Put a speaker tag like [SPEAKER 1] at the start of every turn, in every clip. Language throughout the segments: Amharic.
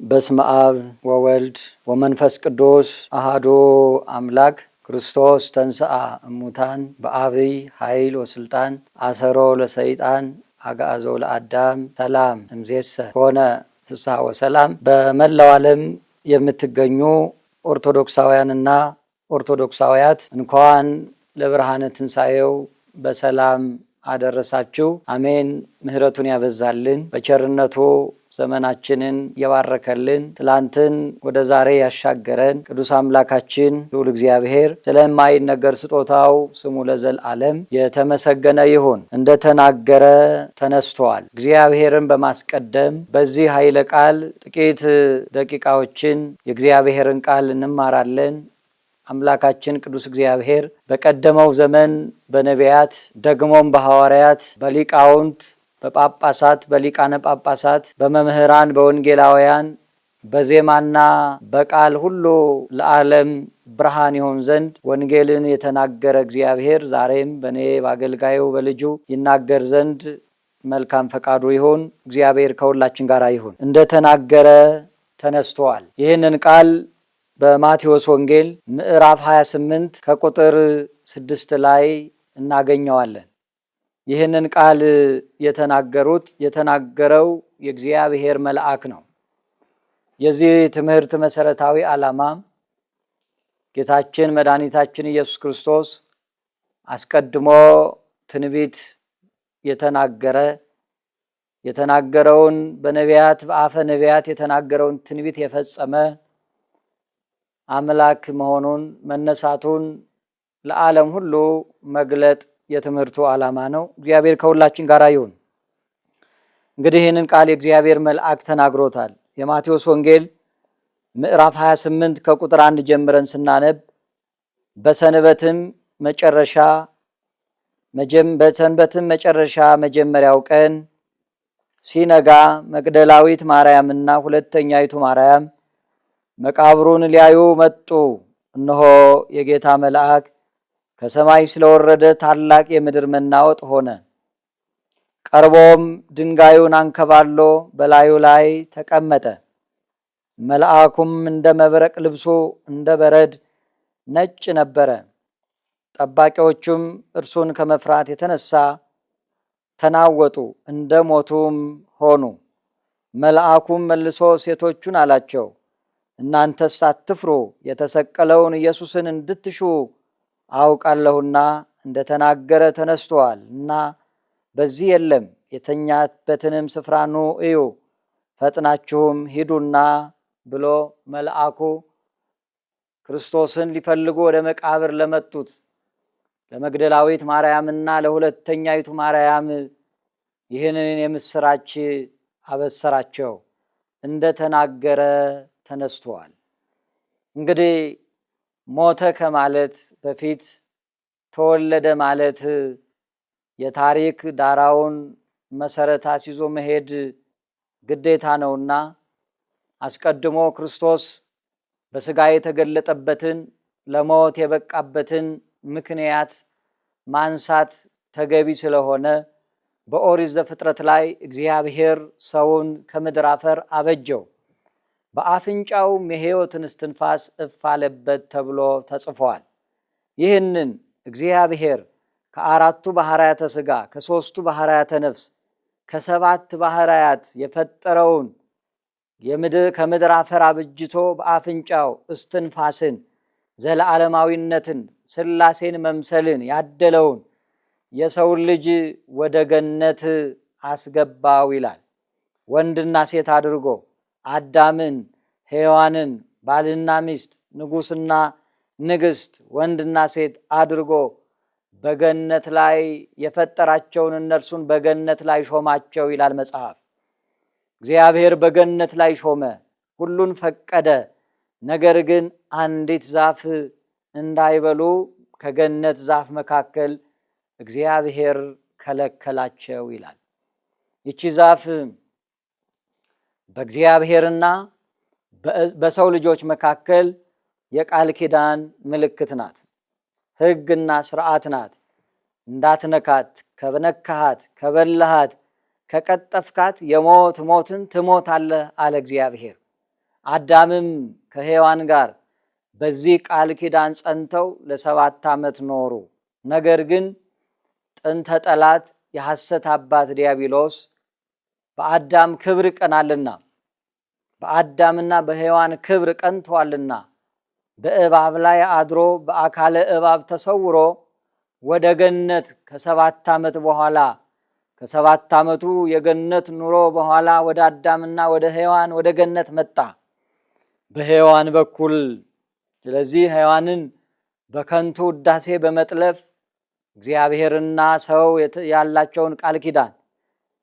[SPEAKER 1] በስመ አብ ወወልድ ወመንፈስ ቅዱስ አሐዱ አምላክ ክርስቶስ ተንሥአ እሙታን በአብይ ኃይል ወስልጣን አሰሮ ለሰይጣን አግዓዞ ለአዳም ሰላም እምይእዜሰ ኮነ ፍስሐ ወሰላም። በመላው ዓለም የምትገኙ ኦርቶዶክሳውያንና ኦርቶዶክሳውያት እንኳን ለብርሃነ ትንሣኤው በሰላም አደረሳችሁ። አሜን። ምሕረቱን ያበዛልን በቸርነቱ ዘመናችንን የባረከልን ትላንትን ወደ ዛሬ ያሻገረን ቅዱስ አምላካችን ልዑል እግዚአብሔር ስለማይነገር ስጦታው ስሙ ለዘላለም የተመሰገነ ይሁን። እንደተናገረ ተነስቷል። እግዚአብሔርን በማስቀደም በዚህ ኃይለ ቃል ጥቂት ደቂቃዎችን የእግዚአብሔርን ቃል እንማራለን። አምላካችን ቅዱስ እግዚአብሔር በቀደመው ዘመን በነቢያት ደግሞም በሐዋርያት በሊቃውንት በጳጳሳት በሊቃነ ጳጳሳት በመምህራን በወንጌላውያን በዜማና በቃል ሁሉ ለዓለም ብርሃን ይሆን ዘንድ ወንጌልን የተናገረ እግዚአብሔር ዛሬም በእኔ በአገልጋዩ በልጁ ይናገር ዘንድ መልካም ፈቃዱ ይሁን። እግዚአብሔር ከሁላችን ጋር ይሁን። እንደተናገረ ተነስተዋል። ይህንን ቃል በማቴዎስ ወንጌል ምዕራፍ 28 ከቁጥር 6 ላይ እናገኘዋለን። ይህንን ቃል የተናገረው የእግዚአብሔር መልአክ ነው። የዚህ ትምህርት መሰረታዊ ዓላማ ጌታችን መድኃኒታችን ኢየሱስ ክርስቶስ አስቀድሞ ትንቢት የተናገረውን በነቢያት በአፈ ነቢያት የተናገረውን ትንቢት የፈጸመ አምላክ መሆኑን መነሳቱን ለዓለም ሁሉ መግለጥ የትምህርቱ ዓላማ ነው። እግዚአብሔር ከሁላችን ጋር ይሁን። እንግዲህ ይህንን ቃል የእግዚአብሔር መልአክ ተናግሮታል። የማቴዎስ ወንጌል ምዕራፍ 28 ከቁጥር 1 ጀምረን ስናነብ በሰንበትም መጨረሻ መጀመሪያው ቀን ሲነጋ መግደላዊት ማርያምና ሁለተኛይቱ ማርያም መቃብሩን ሊያዩ መጡ። እነሆ የጌታ መልአክ ከሰማይ ስለወረደ ታላቅ የምድር መናወጥ ሆነ። ቀርቦም ድንጋዩን አንከባሎ በላዩ ላይ ተቀመጠ። መልአኩም እንደ መብረቅ ልብሱ እንደ በረድ ነጭ ነበረ። ጠባቂዎቹም እርሱን ከመፍራት የተነሳ ተናወጡ፣ እንደ ሞቱም ሆኑ። መልአኩም መልሶ ሴቶቹን አላቸው፣ እናንተስ አትፍሩ፣ የተሰቀለውን ኢየሱስን እንድትሹ አውቃለሁና እንደተናገረ ተነስቷል እና በዚህ የለም። የተኛበትንም ስፍራ ኑ እዩ፣ ፈጥናችሁም ሂዱና ብሎ መልአኩ ክርስቶስን ሊፈልጉ ወደ መቃብር ለመጡት ለመግደላዊት ማርያምና ለሁለተኛይቱ ማርያም ይህንን የምስራች አበሰራቸው። እንደተናገረ ተነስቷል። እንግዲህ ሞተ ከማለት በፊት ተወለደ ማለት የታሪክ ዳራውን መሰረት አስይዞ መሄድ ግዴታ ነውና አስቀድሞ ክርስቶስ በሥጋ የተገለጠበትን ለሞት የበቃበትን ምክንያት ማንሳት ተገቢ ስለሆነ በኦሪት ዘፍጥረት ላይ እግዚአብሔር ሰውን ከምድር አፈር አበጀው፣ በአፍንጫውም የሕይወትን እስትንፋስ እፍ አለበት ተብሎ ተጽፏል። ይህንን እግዚአብሔር ከአራቱ ባህርያተ ሥጋ ከሦስቱ ባህርያተ ነፍስ ከሰባት ባህርያት የፈጠረውን ከምድር አፈር አብጅቶ በአፍንጫው እስትንፋስን ዘለዓለማዊነትን ሥላሴን መምሰልን ያደለውን የሰውን ልጅ ወደ ገነት አስገባው ይላል። ወንድና ሴት አድርጎ አዳምን ሔዋንን ባልና ሚስት ንጉሥና ንግሥት ወንድና ሴት አድርጎ በገነት ላይ የፈጠራቸውን እነርሱን በገነት ላይ ሾማቸው ይላል መጽሐፍ። እግዚአብሔር በገነት ላይ ሾመ፣ ሁሉን ፈቀደ። ነገር ግን አንዲት ዛፍ እንዳይበሉ ከገነት ዛፍ መካከል እግዚአብሔር ከለከላቸው ይላል። ይቺ ዛፍ በእግዚአብሔርና በሰው ልጆች መካከል የቃል ኪዳን ምልክት ናት። ሕግና ስርዓት ናት። እንዳትነካት፣ ከነካሃት፣ ከበላሃት፣ ከቀጠፍካት የሞትን ትሞታለህ አለ እግዚአብሔር። አዳምም ከሔዋን ጋር በዚህ ቃል ኪዳን ጸንተው ለ7 ዓመት ኖሩ። ነገር ግን ጥንተ ጠላት የሐሰት አባት ዲያብሎስ በአዳም ክብር ቀናልና በአዳምና በሔዋን ክብር ቀንቷልና በእባብ ላይ አድሮ በአካለ እባብ ተሰውሮ ወደ ገነት ከ7 ዓመት በኋላ ከ7 ዓመቱ የገነት ኑሮ በኋላ ወደ አዳምና ወደ ሔዋን ወደ ገነት መጣ በሔዋን በኩል። ስለዚህ ሔዋንን በከንቱ ውዳሴ በመጥለፍ እግዚአብሔርና ሰው ያላቸውን ቃል ኪዳን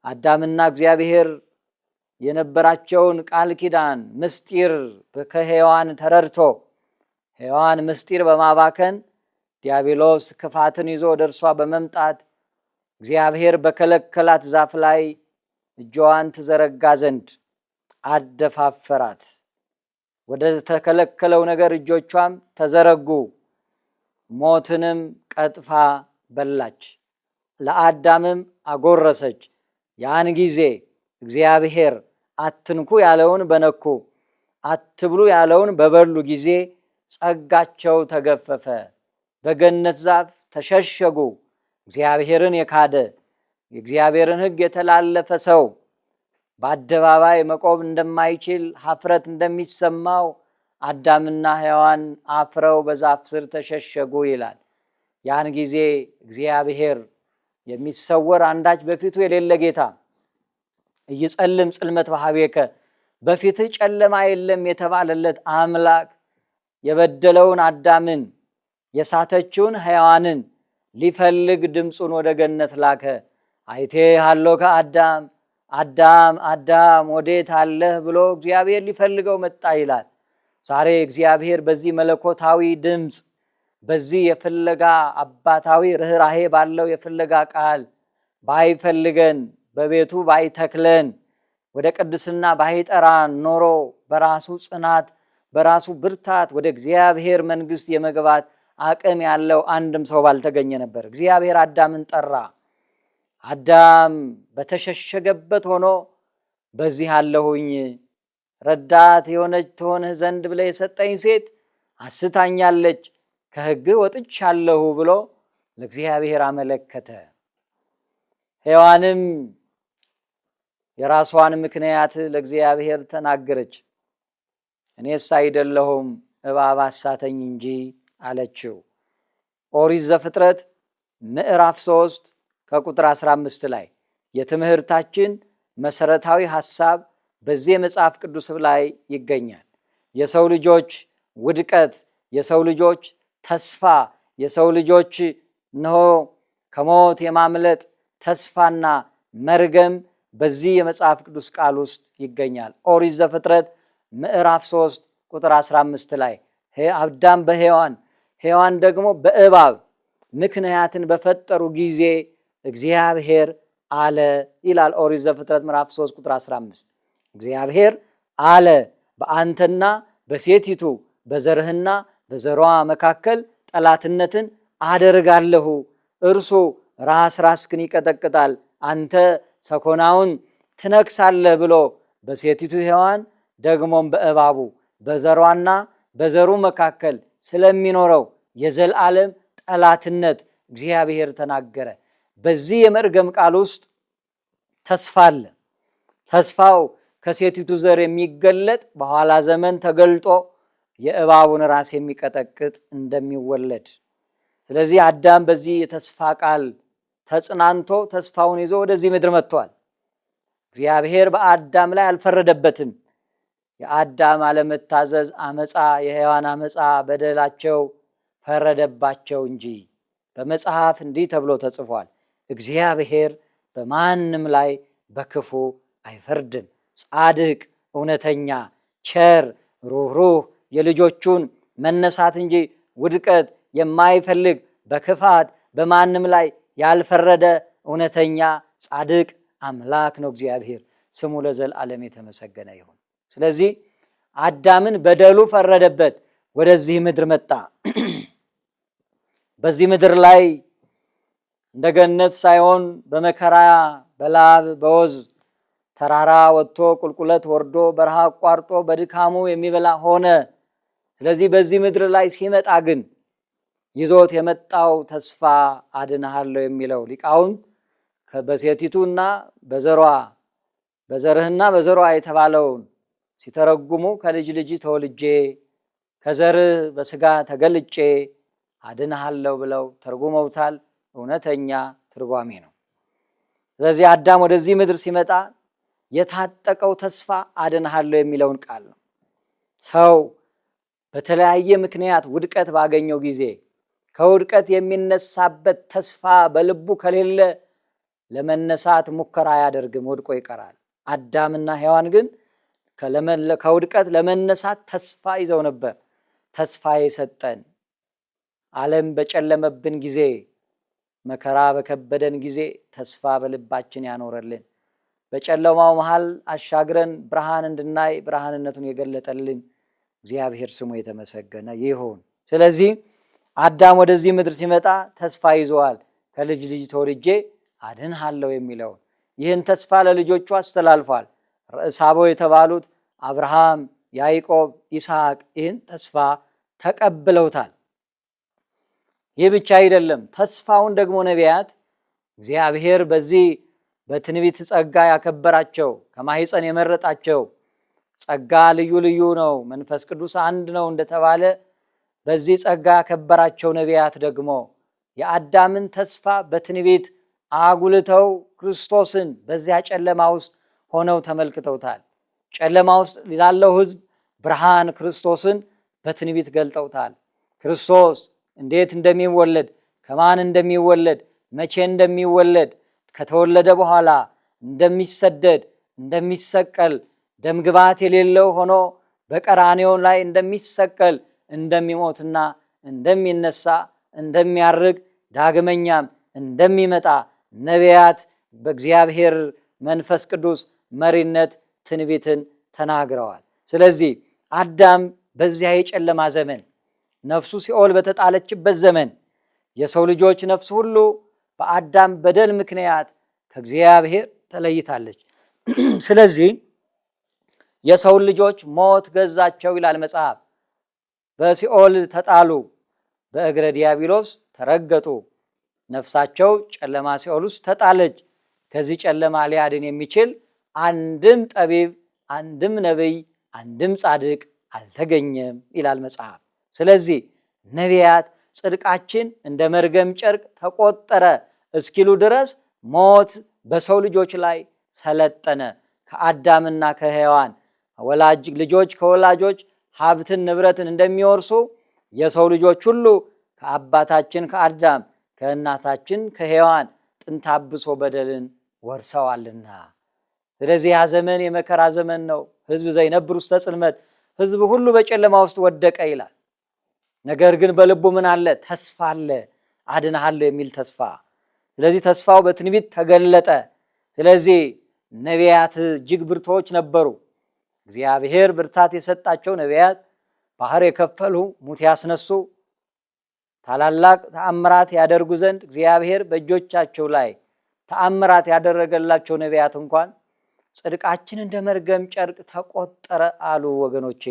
[SPEAKER 1] አዳምና እግዚአብሔር የነበራቸውን ቃል ኪዳን ምስጢር ከሔዋን ተረድቶ ሔዋን ምስጢር በማባከን ዲያብሎስ ክፋትን ይዞ ወደ እርሷ በመምጣት እግዚአብሔር በከለከላት ዛፍ ላይ እጇን ትዘረጋ ዘንድ አደፋፈራት። ወደ ተከለከለው ነገር እጆቿም ተዘረጉ፣ ሞትንም ቀጥፋ በላች፣ ለአዳምም አጎረሰች። ያን ጊዜ እግዚአብሔር አትንኩ ያለውን በነኩ አትብሉ ያለውን በበሉ ጊዜ ጸጋቸው ተገፈፈ፣ በገነት ዛፍ ተሸሸጉ። እግዚአብሔርን የካደ የእግዚአብሔርን ሕግ የተላለፈ ሰው በአደባባይ መቆም እንደማይችል ኀፍረት እንደሚሰማው አዳምና ሔዋን አፍረው በዛፍ ስር ተሸሸጉ ይላል። ያን ጊዜ እግዚአብሔር የሚሰወር አንዳች በፊቱ የሌለ ጌታ እይጸልም ጽልመት በኀቤከ በፊትህ ጨለማ የለም የተባለለት አምላክ የበደለውን አዳምን የሳተችውን ሔዋንን ሊፈልግ ድምፁን ወደ ገነት ላከ። አይቴ ሃሎከ አዳም አዳም አዳም ወዴት አለህ ብሎ እግዚአብሔር ሊፈልገው መጣ ይላል። ዛሬ እግዚአብሔር በዚህ መለኮታዊ ድምፅ በዚህ የፍለጋ አባታዊ ርኅራሄ ባለው የፍለጋ ቃል ባይፈልገን በቤቱ ባይተክለን ወደ ቅድስና ባይጠራን ኖሮ በራሱ ጽናት በራሱ ብርታት ወደ እግዚአብሔር መንግሥት የመግባት አቅም ያለው አንድም ሰው ባልተገኘ ነበር። እግዚአብሔር አዳምን ጠራ። አዳም በተሸሸገበት ሆኖ በዚህ አለሁኝ ረዳት የሆነች ትሆንህ ዘንድ ብለህ የሰጠኝ ሴት አስታኛለች፣ ከሕግህ ወጥቻለሁ ብሎ ለእግዚአብሔር አመለከተ። ሔዋንም የራሷን ምክንያት ለእግዚአብሔር ተናገረች። እኔስ አይደለሁም እባብ አሳተኝ እንጂ አለችው። ኦሪት ዘፍጥረት ምዕራፍ 3 ከቁጥር 15 ላይ የትምህርታችን መሰረታዊ ሐሳብ በዚህ መጽሐፍ ቅዱስ ላይ ይገኛል። የሰው ልጆች ውድቀት፣ የሰው ልጆች ተስፋ፣ የሰው ልጆች እነሆ ከሞት የማምለጥ ተስፋና መርገም በዚህ የመጽሐፍ ቅዱስ ቃል ውስጥ ይገኛል። ኦሪት ዘፍጥረት ምዕራፍ 3 ቁጥር 15 ላይ አዳም በሔዋን ሔዋን ደግሞ በእባብ ምክንያትን በፈጠሩ ጊዜ እግዚአብሔር አለ ይላል። ኦሪት ዘፍጥረት ምዕራፍ 3 ቁጥር 15 እግዚአብሔር አለ በአንተና በሴቲቱ በዘርህና በዘሯ መካከል ጠላትነትን አደርጋለሁ፣ እርሱ ራስህን ይቀጠቅጣል፣ አንተ ሰኮናውን ትነክሳለህ ብሎ በሴቲቱ ሔዋን ደግሞም በእባቡ በዘሯና በዘሩ መካከል ስለሚኖረው የዘላለም ጠላትነት እግዚአብሔር ተናገረ። በዚህ የመርገም ቃል ውስጥ ተስፋ አለ። ተስፋው ከሴቲቱ ዘር የሚገለጥ በኋላ ዘመን ተገልጦ የእባቡን ራስ የሚቀጠቅጥ እንደሚወለድ። ስለዚህ አዳም በዚህ የተስፋ ቃል ተጽናንቶ ተስፋውን ይዞ ወደዚህ ምድር መጥቷል። እግዚአብሔር በአዳም ላይ አልፈረደበትም። የአዳም አለመታዘዝ አመፃ፣ የሔዋን አመፃ በደላቸው ፈረደባቸው እንጂ በመጽሐፍ እንዲህ ተብሎ ተጽፏል፣ እግዚአብሔር በማንም ላይ በክፉ አይፈርድም፣ ጻድቅ፣ እውነተኛ፣ ቸር፣ ሩህሩህ፣ የልጆቹን መነሳት እንጂ ውድቀት የማይፈልግ በክፋት በማንም ላይ ያልፈረደ እውነተኛ ጻድቅ አምላክ ነው። እግዚአብሔር ስሙ ለዘላለም የተመሰገነ ይሁን። ስለዚህ አዳምን በደሉ ፈረደበት፣ ወደዚህ ምድር መጣ። በዚህ ምድር ላይ እንደ ገነት ሳይሆን በመከራ በላብ በወዝ ተራራ ወጥቶ ቁልቁለት ወርዶ በረሃ አቋርጦ በድካሙ የሚበላ ሆነ። ስለዚህ በዚህ ምድር ላይ ሲመጣ ግን ይዞት የመጣው ተስፋ አድንሃለሁ የሚለው ሊቃውንት በሴቲቱና በዘሯ በዘርህና በዘሯ የተባለውን ሲተረጉሙ ከልጅ ልጅ ተወልጄ ከዘርህ በስጋ ተገልጬ አድንሃለሁ ብለው ተርጉመውታል። እውነተኛ ትርጓሜ ነው። ስለዚህ አዳም ወደዚህ ምድር ሲመጣ የታጠቀው ተስፋ አድንሃለሁ የሚለውን ቃል ነው። ሰው በተለያየ ምክንያት ውድቀት ባገኘው ጊዜ ከውድቀት የሚነሳበት ተስፋ በልቡ ከሌለ ለመነሳት ሙከራ አያደርግም፣ ወድቆ ይቀራል። አዳምና ሔዋን ግን ከውድቀት ለመነሳት ተስፋ ይዘው ነበር። ተስፋ የሰጠን ዓለም በጨለመብን ጊዜ፣ መከራ በከበደን ጊዜ ተስፋ በልባችን ያኖረልን፣ በጨለማው መሃል አሻግረን ብርሃን እንድናይ ብርሃንነቱን የገለጠልን እግዚአብሔር ስሙ የተመሰገነ ይሁን። ስለዚህ አዳም ወደዚህ ምድር ሲመጣ ተስፋ ይዘዋል። ከልጅ ልጅ ተወልጄ አድንሃለሁ የሚለውን ይህን ተስፋ ለልጆቹ አስተላልፏል። ርዕሰ አበው የተባሉት አብርሃም፣ ያዕቆብ፣ ይስሐቅ ይህን ተስፋ ተቀብለውታል። ይህ ብቻ አይደለም። ተስፋውን ደግሞ ነቢያት እግዚአብሔር በዚህ በትንቢት ጸጋ ያከበራቸው ከማኅፀን የመረጣቸው ጸጋ ልዩ ልዩ ነው፣ መንፈስ ቅዱስ አንድ ነው እንደተባለ በዚህ ጸጋ ያከበራቸው ነቢያት ደግሞ የአዳምን ተስፋ በትንቢት አጉልተው ክርስቶስን በዚያ ጨለማ ውስጥ ሆነው ተመልክተውታል። ጨለማ ውስጥ ላለው ሕዝብ ብርሃን ክርስቶስን በትንቢት ገልጠውታል። ክርስቶስ እንዴት እንደሚወለድ፣ ከማን እንደሚወለድ፣ መቼ እንደሚወለድ፣ ከተወለደ በኋላ እንደሚሰደድ፣ እንደሚሰቀል፣ ደምግባት የሌለው ሆኖ በቀራንዮ ላይ እንደሚሰቀል፣ እንደሚሞትና እንደሚነሳ፣ እንደሚያርግ፣ ዳግመኛም እንደሚመጣ ነቢያት በእግዚአብሔር መንፈስ ቅዱስ መሪነት ትንቢትን ተናግረዋል። ስለዚህ አዳም በዚያ የጨለማ ዘመን ነፍሱ ሲኦል በተጣለችበት ዘመን የሰው ልጆች ነፍስ ሁሉ በአዳም በደል ምክንያት ከእግዚአብሔር ተለይታለች። ስለዚህ የሰው ልጆች ሞት ገዛቸው ይላል መጽሐፍ። በሲኦል ተጣሉ፣ በእግረ ዲያብሎስ ተረገጡ፣ ነፍሳቸው ጨለማ ሲኦል ውስጥ ተጣለች። ከዚህ ጨለማ ሊያድን የሚችል አንድም ጠቢብ፣ አንድም ነቢይ፣ አንድም ጻድቅ አልተገኘም ይላል መጽሐፍ። ስለዚህ ነቢያት ጽድቃችን እንደ መርገም ጨርቅ ተቆጠረ እስኪሉ ድረስ ሞት በሰው ልጆች ላይ ሰለጠነ። ከአዳምና ከሔዋን ወላጅ ልጆች ከወላጆች ሀብትን ንብረትን እንደሚወርሱ የሰው ልጆች ሁሉ ከአባታችን ከአዳም ከእናታችን ከሔዋን ጥንተ አብሶ በደልን ወርሰዋልና። ስለዚህ ያ ዘመን የመከራ ዘመን ነው። ሕዝብ ዘይነብር ውስተ ጽልመት፣ ሕዝብ ሁሉ በጨለማ ውስጥ ወደቀ ይላል። ነገር ግን በልቡ ምን አለ? ተስፋ አለ፣ አድንሃለሁ የሚል ተስፋ። ስለዚህ ተስፋው በትንቢት ተገለጠ። ስለዚህ ነቢያት እጅግ ብርቶች ነበሩ። እግዚአብሔር ብርታት የሰጣቸው ነቢያት ባህር የከፈሉ፣ ሙት ያስነሱ፣ ታላላቅ ተአምራት ያደርጉ ዘንድ እግዚአብሔር በእጆቻቸው ላይ ተአምራት ያደረገላቸው ነቢያት እንኳን ጽድቃችን እንደ መርገም ጨርቅ ተቆጠረ አሉ። ወገኖቼ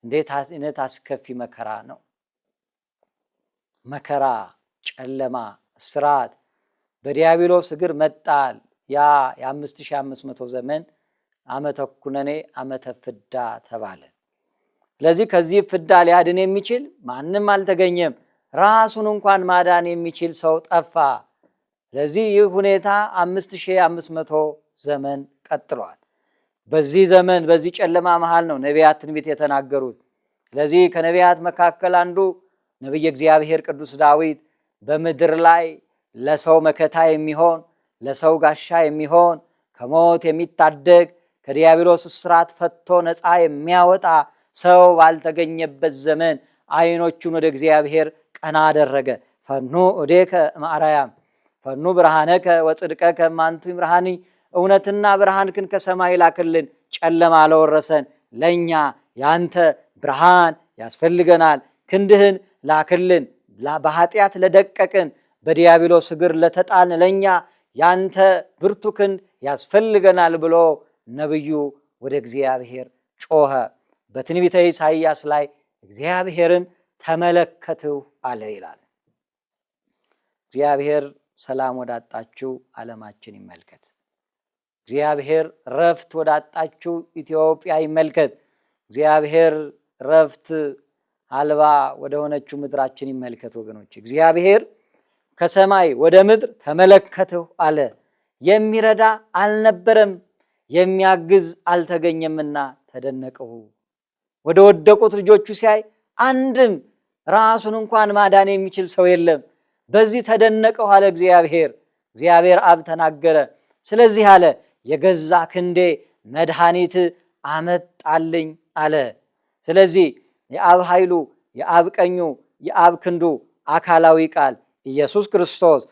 [SPEAKER 1] እንዴት አይነት አስከፊ መከራ ነው! መከራ፣ ጨለማ፣ እስራት፣ በዲያብሎስ እግር መጣል። ያ የ5500 ዘመን ዓመተ ኩነኔ ዓመተ ፍዳ ተባለ። ስለዚህ ከዚህ ፍዳ ሊያድን የሚችል ማንም አልተገኘም። ራሱን እንኳን ማዳን የሚችል ሰው ጠፋ። ስለዚህ ይህ ሁኔታ 5500 ዘመን ቀጥሏል። በዚህ ዘመን በዚህ ጨለማ መሃል ነው ነቢያት ትንቢት የተናገሩት። ስለዚህ ከነቢያት መካከል አንዱ ነቢየ እግዚአብሔር ቅዱስ ዳዊት በምድር ላይ ለሰው መከታ የሚሆን ለሰው ጋሻ የሚሆን ከሞት የሚታደግ ከዲያብሎስ እስራት ፈቶ ነፃ የሚያወጣ ሰው ባልተገኘበት ዘመን ዓይኖቹን ወደ እግዚአብሔር ቀና አደረገ። ፈኑ እዴከ እምአርያም ፈኑ ብርሃነከ ወጽድቀከ እማንቱ ይምርሃኒ፣ እውነትና ብርሃንክን ከሰማይ ላክልን፣ ጨለማ ለወረሰን ለእኛ ያንተ ብርሃን ያስፈልገናል። ክንድህን ላክልን፣ በኃጢአት ለደቀቅን በዲያብሎስ እግር ለተጣልን ለእኛ ያንተ ብርቱ ክንድ ያስፈልገናል ብሎ ነቢዩ ወደ እግዚአብሔር ጮኸ። በትንቢተ ኢሳይያስ ላይ እግዚአብሔርን ተመለከትሁ አለ ይላል። እግዚአብሔር ሰላም ወዳጣችው ዓለማችን ይመልከት። እግዚአብሔር ረፍት ወዳጣችው ኢትዮጵያ ይመልከት። እግዚአብሔር ረፍት አልባ ወደ ሆነችው ምድራችን ይመልከት። ወገኖች እግዚአብሔር ከሰማይ ወደ ምድር ተመለከትሁ አለ። የሚረዳ አልነበረም፣ የሚያግዝ አልተገኘምና ተደነቅሁ። ወደ ወደቁት ልጆቹ ሲያይ አንድም ራሱን እንኳን ማዳን የሚችል ሰው የለም። በዚህ ተደነቅሁ አለ እግዚአብሔር። እግዚአብሔር አብ ተናገረ። ስለዚህ አለ የገዛ ክንዴ መድኃኒት አመጣልኝ አለ። ስለዚህ የአብ ኃይሉ፣ የአብ ቀኙ፣ የአብ ክንዱ አካላዊ ቃል ኢየሱስ ክርስቶስ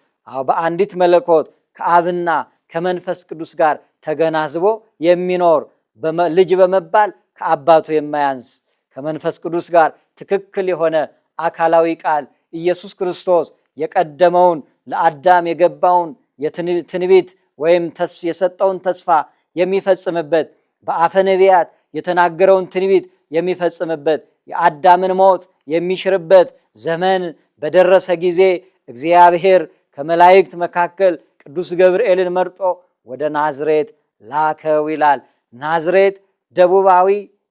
[SPEAKER 1] በአንዲት መለኮት ከአብና ከመንፈስ ቅዱስ ጋር ተገናዝቦ የሚኖር ልጅ በመባል ከአባቱ የማያንስ ከመንፈስ ቅዱስ ጋር ትክክል የሆነ አካላዊ ቃል ኢየሱስ ክርስቶስ የቀደመውን ለአዳም የገባውን የትንቢት ወይም የሰጠውን ተስፋ የሚፈጽምበት በአፈ ነቢያት የተናገረውን ትንቢት የሚፈጽምበት የአዳምን ሞት የሚሽርበት ዘመን በደረሰ ጊዜ እግዚአብሔር ከመላእክት መካከል ቅዱስ ገብርኤልን መርጦ ወደ ናዝሬት ላከው ይላል። ናዝሬት ደቡባዊ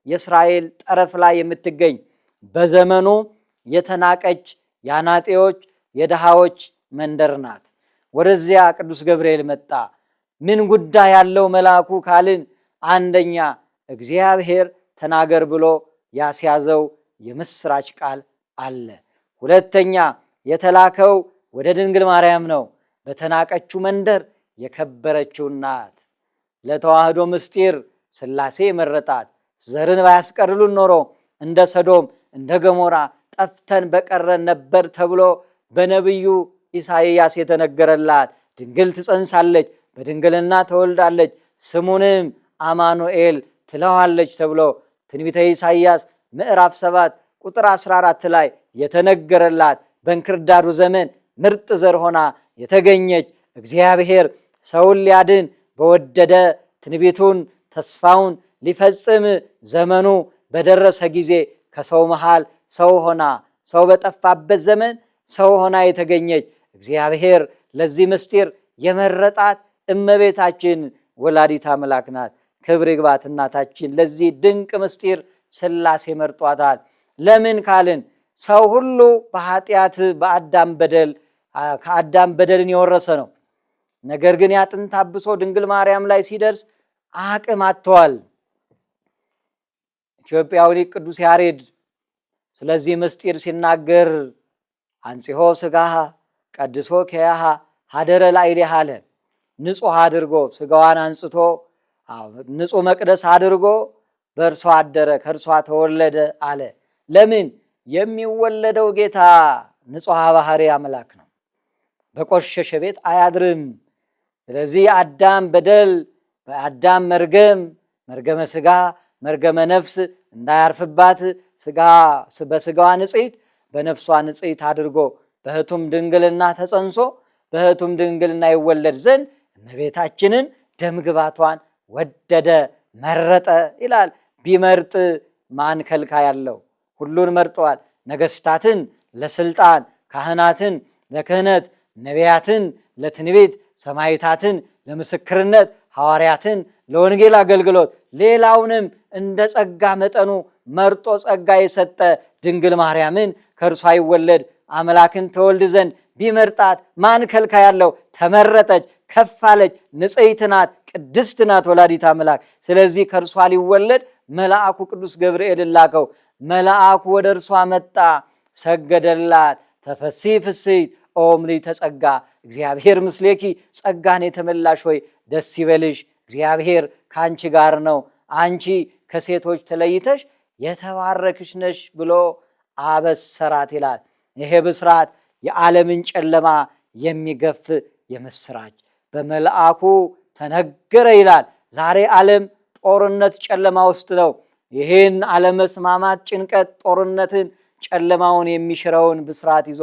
[SPEAKER 1] የእስራኤል ጠረፍ ላይ የምትገኝ በዘመኑ የተናቀች የአናጤዎች የድሃዎች መንደር ናት። ወደዚያ ቅዱስ ገብርኤል መጣ። ምን ጉዳይ ያለው መልአኩ ካልን፣ አንደኛ እግዚአብሔር ተናገር ብሎ ያስያዘው የምስራች ቃል አለ። ሁለተኛ የተላከው ወደ ድንግል ማርያም ነው። በተናቀችው መንደር የከበረችው ናት። ለተዋህዶ ምስጢር ሥላሴ መረጣት። ዘርን ባያስቀርሉን ኖሮ እንደ ሰዶም እንደ ገሞራ ጠፍተን በቀረን ነበር ተብሎ በነቢዩ ኢሳይያስ የተነገረላት ድንግል ትጸንሳለች፣ በድንግልና ተወልዳለች፣ ስሙንም አማኑኤል ትለዋለች ተብሎ ትንቢተ ኢሳይያስ ምዕራፍ 7 ቁጥር 14 ላይ የተነገረላት በእንክርዳዱ ዘመን ምርጥ ዘር ሆና የተገኘች እግዚአብሔር ሰውን ሊያድን በወደደ ትንቢቱን ተስፋውን ሊፈጽም ዘመኑ በደረሰ ጊዜ ከሰው መሃል ሰው ሆና ሰው በጠፋበት ዘመን ሰው ሆና የተገኘች እግዚአብሔር ለዚህ ምስጢር የመረጣት እመቤታችን ወላዲት አምላክ ናት። ክብር ይግባት እናታችን። ለዚህ ድንቅ ምስጢር ሥላሴ መርጧታል። ለምን ካልን ሰው ሁሉ በኃጢአት በአዳም በደል ከአዳም በደልን የወረሰ ነው። ነገር ግን ያጥንት አብሶ ድንግል ማርያም ላይ ሲደርስ አቅም አጥተዋል። ኢትዮጵያዊ ሊቅ ቅዱስ ያሬድ ስለዚህ ምስጢር ሲናገር አንጽሖ ሥጋሃ ቀድሶ ከያሃ ሀደረ ላዕሌሃ አለ። ንጹሕ አድርጎ ሥጋዋን አንጽቶ ንጹሕ መቅደስ አድርጎ በእርሷ አደረ፣ ከእርሷ ተወለደ አለ። ለምን? የሚወለደው ጌታ ንጹሕ ባሕሪ አምላክ ነው። በቆሸሸ ቤት አያድርም። ስለዚህ የአዳም በደል በአዳም መርገመ ሥጋ መርገመ ነፍስ እንዳያርፍባት በሥጋዋ ንጽሕት በነፍሷ ንጽሕት አድርጎ በሕቱም ድንግልና ተጸንሶ በሕቱም ድንግልና ይወለድ ዘንድ እመቤታችንን ደምግባቷን ወደደ መረጠ ይላል። ቢመርጥ ማን ከልካ ያለው? ሁሉን መርጠዋል። ነገሥታትን ለስልጣን፣ ካህናትን ለክህነት፣ ነቢያትን ለትንቢት፣ ሰማዕታትን ለምስክርነት፣ ሐዋርያትን ለወንጌል አገልግሎት፣ ሌላውንም እንደ ጸጋ መጠኑ መርጦ ጸጋ የሰጠ ድንግል ማርያምን ከእርሷ ይወለድ አምላክን ተወልድ ዘንድ ቢመርጣት ማን ከልካ ያለው? ተመረጠች፣ ከፋለች፣ ንጽሕት ናት፣ ቅድስት ናት ወላዲት አምላክ። ስለዚህ ከእርሷ ሊወለድ መልአኩ ቅዱስ ገብርኤል ላከው። መልአኩ ወደ እርሷ መጣ፣ ሰገደላት። ተፈሲ ፍስሕት ኦ ምልዕተ ጸጋ እግዚአብሔር ምስሌኪ፣ ጸጋን የተመላሽ ሆይ ደስ ይበልሽ፣ እግዚአብሔር ከአንቺ ጋር ነው፣ አንቺ ከሴቶች ተለይተሽ የተባረክሽ ነሽ ብሎ አበሰራት ይላል። ይሄ ብስራት የዓለምን ጨለማ የሚገፍ የምስራች በመልአኩ ተነገረ ይላል። ዛሬ ዓለም ጦርነት ጨለማ ውስጥ ነው። ይህን አለመስማማት፣ ጭንቀት፣ ጦርነትን፣ ጨለማውን የሚሽረውን ብስራት ይዞ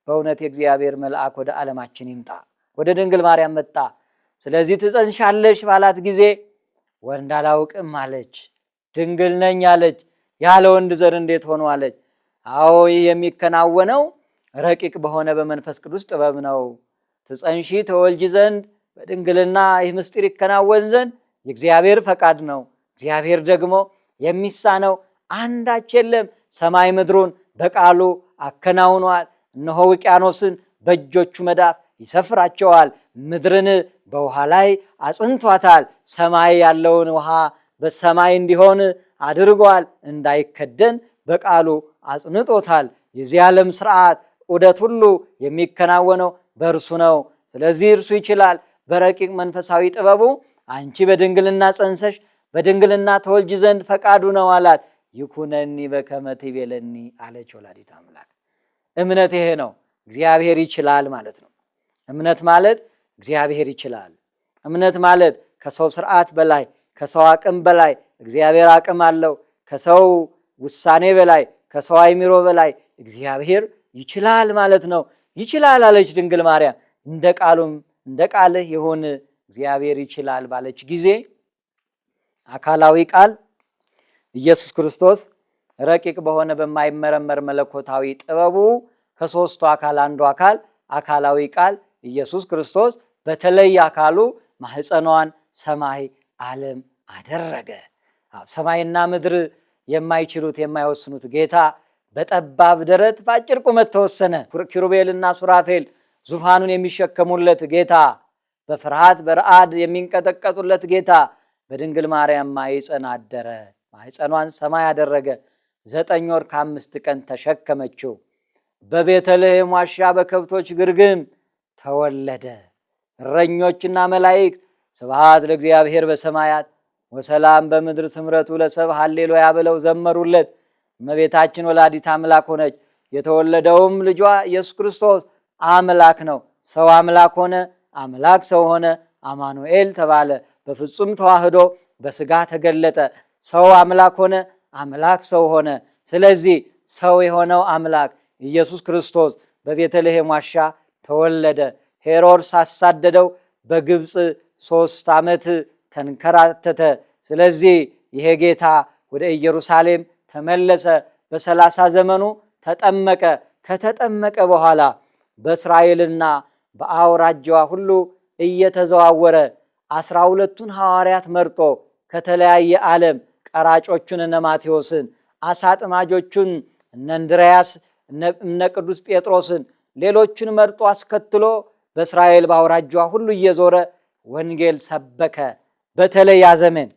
[SPEAKER 1] በእውነት የእግዚአብሔር መልአክ ወደ ዓለማችን ይምጣ። ወደ ድንግል ማርያም መጣ። ስለዚህ ትጸንሻለሽ ባላት ጊዜ ወንድ አላውቅም አለች። ድንግል ነኝ አለች። ያለ ወንድ ዘር እንዴት ሆኖ አለች። አዎ ይህ የሚከናወነው ረቂቅ በሆነ በመንፈስ ቅዱስ ጥበብ ነው። ትጸንሺ ተወልጂ ዘንድ በድንግልና ይህ ምስጢር ይከናወን ዘንድ የእግዚአብሔር ፈቃድ ነው። እግዚአብሔር ደግሞ የሚሳነው አንዳች የለም። ሰማይ ምድሩን በቃሉ አከናውኗል። እነሆ ውቅያኖስን በእጆቹ መዳፍ ይሰፍራቸዋል። ምድርን በውሃ ላይ አጽንቷታል። ሰማይ ያለውን ውሃ በሰማይ እንዲሆን አድርጓል። እንዳይከደን በቃሉ አጽንጦታል። የዚህ ዓለም ስርዓት ዑደት ሁሉ የሚከናወነው በእርሱ ነው። ስለዚህ እርሱ ይችላል። በረቂቅ መንፈሳዊ ጥበቡ አንቺ በድንግልና ጸንሰሽ በድንግልና ተወልጅ ዘንድ ፈቃዱ ነው አላት። ይኩነኒ በከመ ትቤለኒ አለች ወላዲተ አምላክ። እምነት ይሄ ነው። እግዚአብሔር ይችላል ማለት ነው። እምነት ማለት እግዚአብሔር ይችላል። እምነት ማለት ከሰው ስርዓት በላይ ከሰው አቅም በላይ እግዚአብሔር አቅም አለው። ከሰው ውሳኔ በላይ ከሰው አይምሮ በላይ እግዚአብሔር ይችላል ማለት ነው። ይችላል አለች ድንግል ማርያም። እንደ ቃልህ ይሁን እግዚአብሔር ይችላል ባለች ጊዜ አካላዊ ቃል ኢየሱስ ክርስቶስ ረቂቅ በሆነ በማይመረመር መለኮታዊ ጥበቡ ከሦስቱ አካል አንዱ አካላዊ ቃል ኢየሱስ ክርስቶስ በተለይ አካሉ ማህፀኗን ሰማይ ዓለም አደረገ። ሰማይና ምድር የማይችሉት የማይወስኑት ጌታ በጠባብ ደረት በአጭር ቁመት ተወሰነ። ኪሩቤልና ሱራፌል ዙፋኑን የሚሸከሙለት ጌታ፣ በፍርሃት በረአድ የሚንቀጠቀጡለት ጌታ በድንግል ማርያም ማኅፀን አደረ። ማኅፀኗን ሰማይ አደረገ። 9 ወር ከ5 ቀን ተሸከመችው። በቤተልሔም ዋሻ በከብቶች ግርግም ተወለደ። እረኞችና መላእክት ስብሐት ለእግዚአብሔር በሰማያት ወሰላም በምድር ስምረቱ ለሰብእ ሃሌሉያ ብለው ዘመሩለት። እመቤታችን ወላዲት አምላክ ሆነች። የተወለደውም ልጇ ኢየሱስ ክርስቶስ አምላክ ነው። ሰው አምላክ ሆነ፣ አምላክ ሰው ሆነ፣ አማኑኤል ተባለ። በፍጹም ተዋህዶ በስጋ ተገለጠ። ሰው አምላክ ሆነ፣ አምላክ ሰው ሆነ። ስለዚህ ሰው የሆነው አምላክ ኢየሱስ ክርስቶስ በቤተልሔም ዋሻ ተወለደ። ሄሮድስ አሳደደው። በግብፅ 3 ዓመት ተንከራተተ። ስለዚህ ይሄ ጌታ ወደ ኢየሩሳሌም ተመለሰ። በ30 ዘመኑ ተጠመቀ። ከተጠመቀ በኋላ በእስራኤልና በአውራጃዋ ሁሉ እየተዘዋወረ 12ቱን ሐዋርያት መርጦ ከተለያየ ዓለም ቀራጮቹን እነ ማቴዎስን፣ አሳጥማጆቹን እነ እንድርያስ እነ ቅዱስ ጴጥሮስን ሌሎቹን መርጦ አስከትሎ በእስራኤል በአውራጃዋ ሁሉ እየዞረ ወንጌል ሰበከ። በተለይ ያ ዘመን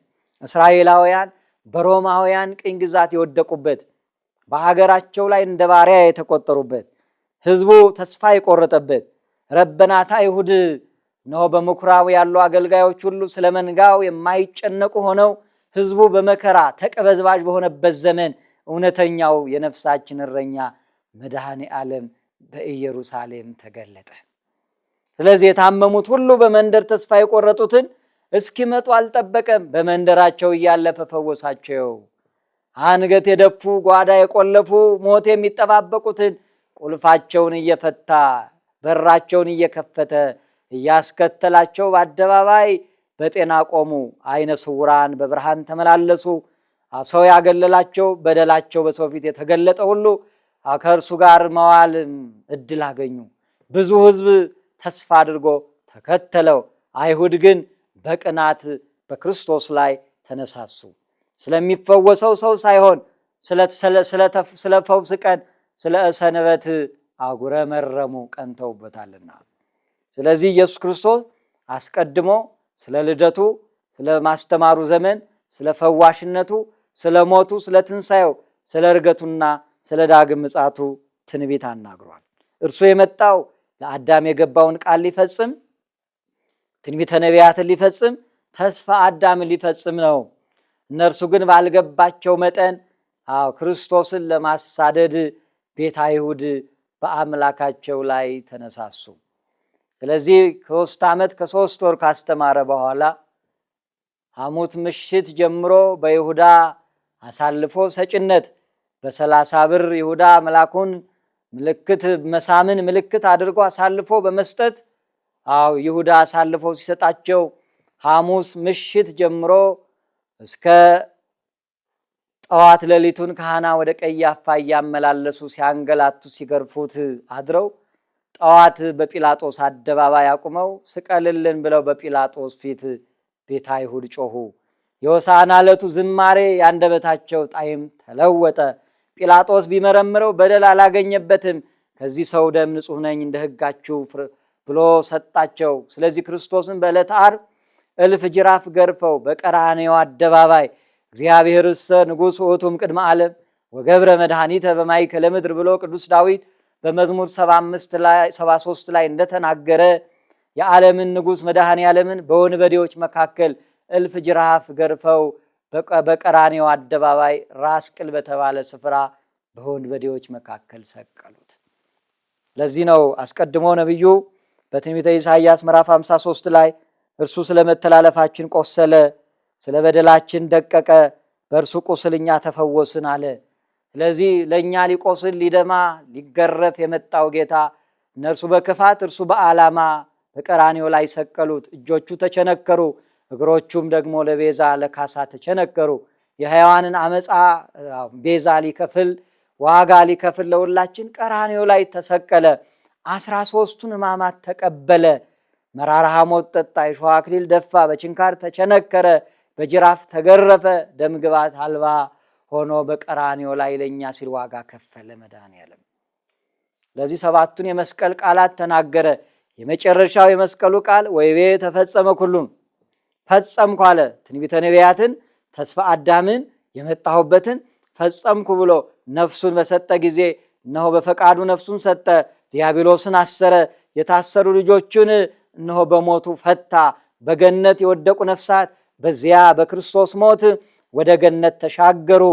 [SPEAKER 1] እስራኤላውያን በሮማውያን ቅኝ ግዛት የወደቁበት፣ በሀገራቸው ላይ እንደ ባሪያ የተቆጠሩበት፣ ሕዝቡ ተስፋ የቆረጠበት፣ ረበናት አይሁድ እነሆ በምኩራብ ያሉ አገልጋዮች ሁሉ ስለ መንጋው የማይጨነቁ ሆነው ሕዝቡ በመከራ ተቀበዝባዥ በሆነበት ዘመን እውነተኛው የነፍሳችን እረኛ መድኃኔ ዓለም በኢየሩሳሌም ተገለጠ። ስለዚህ የታመሙት ሁሉ በመንደር ተስፋ የቆረጡትን እስኪመጡ አልጠበቀም። በመንደራቸው እያለፈ ፈወሳቸው። አንገት የደፉ ጓዳ የቆለፉ ሞት የሚጠባበቁትን ቁልፋቸውን እየፈታ በራቸውን እየከፈተ እያስከተላቸው በአደባባይ በጤና ቆሙ። አይነ ስውራን በብርሃን ተመላለሱ። ሰው ያገለላቸው በደላቸው በሰው ፊት የተገለጠ ሁሉ ከእርሱ ጋር መዋል እድል አገኙ። ብዙ ሕዝብ ተስፋ አድርጎ ተከተለው። አይሁድ ግን በቅናት በክርስቶስ ላይ ተነሳሱ። ስለሚፈወሰው ሰው ሳይሆን ስለ ፈውስ ቀን ስለ ሰንበት አጉረመረሙ፣ ቀንተውበታልና። ስለዚህ ኢየሱስ ክርስቶስ አስቀድሞ ስለ ልደቱ፣ ስለ ማስተማሩ ዘመን፣ ስለ ፈዋሽነቱ፣ ስለ ሞቱ፣ ስለ ትንሣኤው፣ ስለ እርገቱና ስለ ዳግም ምጽአቱ ትንቢት አናግሯል። እርሱ የመጣው ለአዳም የገባውን ቃል ሊፈጽም፣ ትንቢተ ነቢያትን ሊፈጽም፣ ተስፋ አዳምን ሊፈጽም ነው። እነርሱ ግን ባልገባቸው መጠን ክርስቶስን ለማሳደድ ቤተ አይሁድ በአምላካቸው ላይ ተነሳሱ። ስለዚህ 3 ዓመት ከ3 ወር ካስተማረ በኋላ ሐሙስ ምሽት ጀምሮ በይሁዳ አሳልፎ ሰጭነት በ30 ብር ይሁዳ መልአኩን ምልክት መሳምን ምልክት አድርጎ አሳልፎ በመስጠት ይሁዳ አሳልፎ ሲሰጣቸው ሐሙስ ምሽት ጀምሮ እስከ ጠዋት ሌሊቱን ካህና ወደ ቀያፋ እያመላለሱ ሲያንገላቱ ሲገርፉት አድረው ጠዋት በጲላጦስ አደባባይ አቁመው ስቀልልን ብለው በጲላጦስ ፊት ቤተ አይሁድ ጮኹ። የሆሳዕና ዕለቱ ዝማሬ ያንደበታቸው ጣዕም ተለወጠ። ጲላጦስ ቢመረምረው በደል አላገኘበትም። ከዚህ ሰው ደም ንጹሕ ነኝ እንደ ሕጋችሁ ብሎ ሰጣቸው። ስለዚህ ክርስቶስን በዕለተ ዓርብ እልፍ ጅራፍ ገርፈው በቀራንዮ አደባባይ እግዚአብሔርሰ ንጉሥ ውእቱም ቅድመ ዓለም ወገብረ መድኃኒተ በማእከለ ምድር ብሎ ቅዱስ ዳዊት በመዝሙር 73 ላይ እንደተናገረ የዓለምን ንጉሥ መድኃኔ ዓለምን በወንበዴዎች መካከል እልፍ ጅራፍ ገርፈው በቀራንዮ አደባባይ ራስ ቅል በተባለ ስፍራ በወንበዴዎች መካከል ሰቀሉት። ለዚህ ነው አስቀድሞ ነቢዩ በትንቢተ ኢሳይያስ ምዕራፍ 53 ላይ እርሱ ስለ መተላለፋችን ቆሰለ፣ ስለ በደላችን ደቀቀ፣ በእርሱ ቁስል እኛ ተፈወስን አለ። ስለዚህ ለእኛ ሊቆስል ሊደማ ሊገረፍ የመጣው ጌታ እነርሱ በክፋት እርሱ በዓላማ በቀራንዮ ላይ ሰቀሉት። እጆቹ ተቸነከሩ፣ እግሮቹም ደግሞ ለቤዛ ለካሳ ተቸነከሩ። የሕያዋንን አመፃ ቤዛ ሊከፍል ዋጋ ሊከፍል ለሁላችን ቀራንዮ ላይ ተሰቀለ። 13ቱን ሕማማት ተቀበለ። መራራ ሐሞት ጠጣ፣ የሾህ አክሊል ደፋ፣ በችንካር ተቸነከረ፣ በጅራፍ ተገረፈ፣ ደም ግባት አልባ ሆኖ በቀራንዮ ላይ ለእኛ ሲል ዋጋ ከፈለ መድኃኔዓለም። ለዚህ 7ቱን የመስቀል ቃላት ተናገረ። የመጨረሻው የመስቀሉ ቃል ወይቤ ተፈጸመ ኩሉም ፈጸምኩ አለ። ትንቢተ ነቢያትን ተስፋ አዳምን የመጣሁበትን ፈጸምኩ ብሎ ነፍሱን በሰጠ ጊዜ እነሆ በፈቃዱ ነፍሱን ሰጠ። ዲያብሎስን አሰረ። የታሰሩ ልጆቹን እነሆ በሞቱ ፈታ። በገነት የወደቁ ነፍሳት በዚያ በክርስቶስ ሞት ወደ ገነት ተሻገሩ።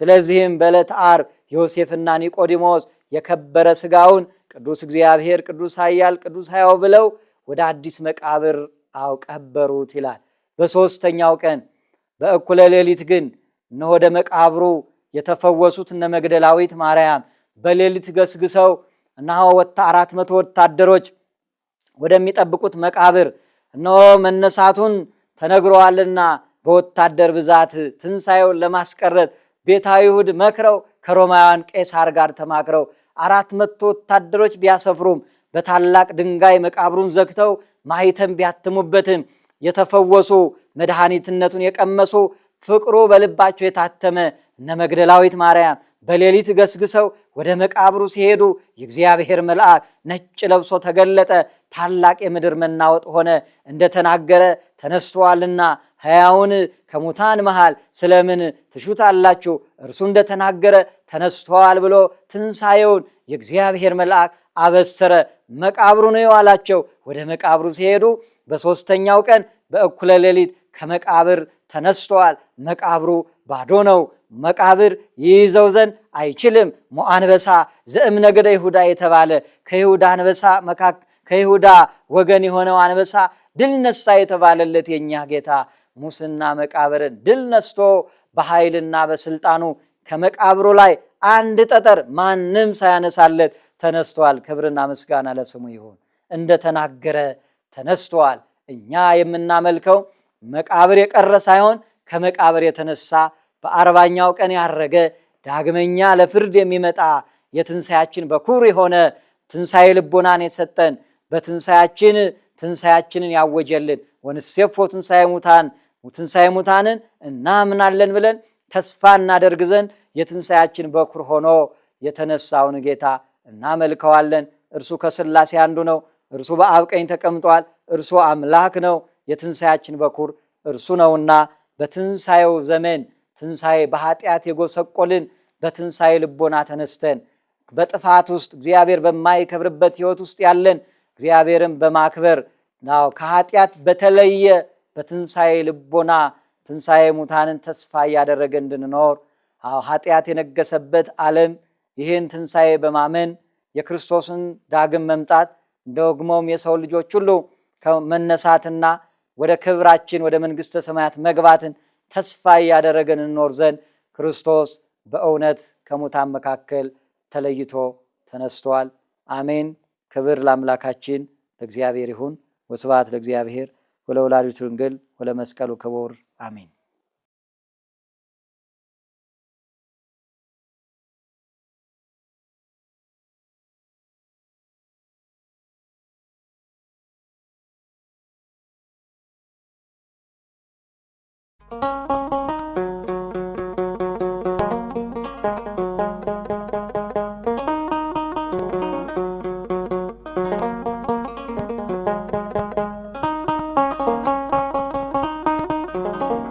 [SPEAKER 1] ስለዚህም በዕለተ ዓርብ ዮሴፍና ኒቆዲሞስ የከበረ ሥጋውን ቅዱስ እግዚአብሔር ቅዱስ ኃያል ቅዱስ ሕያው ብለው ወደ አዲስ መቃብር ቀበሩት ይላል። በሦስተኛው ቀን በእኩለ ሌሊት ግን እነሆ ወደ መቃብሩ የተፈወሱት እነ መግደላዊት ማርያም በሌሊት ገስግሰው እነሆ 400 ወታደሮች ወደሚጠብቁት መቃብር እነሆ መነሳቱን ተነግሯልና በወታደር ብዛት ትንሣኤውን ለማስቀረት ቤተ አይሁድ መክረው ከሮማውያን ቄሳር ጋር ተማክረው 400 ወታደሮች ቢያሰፍሩም በታላቅ ድንጋይ መቃብሩን ዘግተው ማኅተም ቢያትሙበትም የተፈወሱ መድኃኒትነቱን የቀመሱ ፍቅሩ በልባቸው የታተመ እነ መግደላዊት ማርያም በሌሊት ገስግሰው ወደ መቃብሩ ሲሄዱ የእግዚአብሔር መልአክ ነጭ ለብሶ ተገለጠ። ታላቅ የምድር መናወጥ ሆነ። እንደተናገረ ተነስተዋልና ሕያውን ከሙታን መሃል ስለምን ትሹታላችሁ? እርሱ እንደተናገረ ተነስተዋል ብሎ ትንሣኤውን የእግዚአብሔር መልአክ አበሰረ። መቃብሩ ነው አላቸው። ወደ መቃብሩ ሲሄዱ በሦስተኛው ቀን በእኩለ ሌሊት ከመቃብር ተነስተዋል። መቃብሩ ባዶ ነው። መቃብር ይይዘው ዘንድ አይችልም። ሞአንበሳ ዘእምነገደ ይሁዳ የተባለ ከይሁዳ ወገን የሆነው አንበሳ ድል ነሳ የተባለለት የኛ ጌታ ሙስና መቃብርን ድል ነስቶ በኃይልና በስልጣኑ ከመቃብሩ ላይ አንድ ጠጠር ማንም ሳያነሳለት ተነስተዋል። ክብርና ምስጋና ለስሙ ይሁን። እንደተናገረ ተነስተዋል። እኛ የምናመልከው መቃብር የቀረ ሳይሆን ከመቃብር የተነሳ በ40ኛው ቀን ያረገ ዳግመኛ ለፍርድ የሚመጣ የትንሣኤያችን በኩር የሆነ ትንሣኤ ልቦናን የሰጠን ትንሣኤያችንን ያወጀልን ወንሴፎ ትንሣኤ ሙታንን እናምናለን ብለን ተስፋ እናደርግ ዘንድ የትንሣኤያችን በኩር ሆኖ የተነሳውን ጌታ እናመልከዋለን። እርሱ ከሥላሴ አንዱ ነው። እርሱ በአብ ቀኝ ተቀምጧል። እርሱ አምላክ ነው። የትንሣኤያችን በኩር እርሱ ነውና በትንሣኤው ዘመን ትንሣኤ በኃጢአት የጎሰቆልን በትንሣኤ ልቦና ተነስተን በጥፋት ውስጥ እግዚአብሔር በማይከብርበት ሕይወት ውስጥ ያለን እግዚአብሔርን በማክበር ከኃጢአት በተለየ በትንሣኤ ልቦና ትንሣኤ ሙታንን ተስፋ እያደረገ እንድንኖር ኃጢአት የነገሰበት ዓለም ይህን ትንሣኤ በማመን የክርስቶስን ዳግም መምጣት ደግሞም የሰው ልጆች ሁሉ ከመነሳትና ወደ ክብራችን ወደ መንግሥተ ሰማያት መግባትን ተስፋ እያደረገን እንኖር ዘንድ ክርስቶስ በእውነት ከሙታን መካከል ተለይቶ ተነስቷል። አሜን። ክብር ለአምላካችን ለእግዚአብሔር ይሁን። ወስብሐት ለእግዚአብሔር ወለወላዲቱ ድንግል ወለመስቀሉ ክቡር አሜን።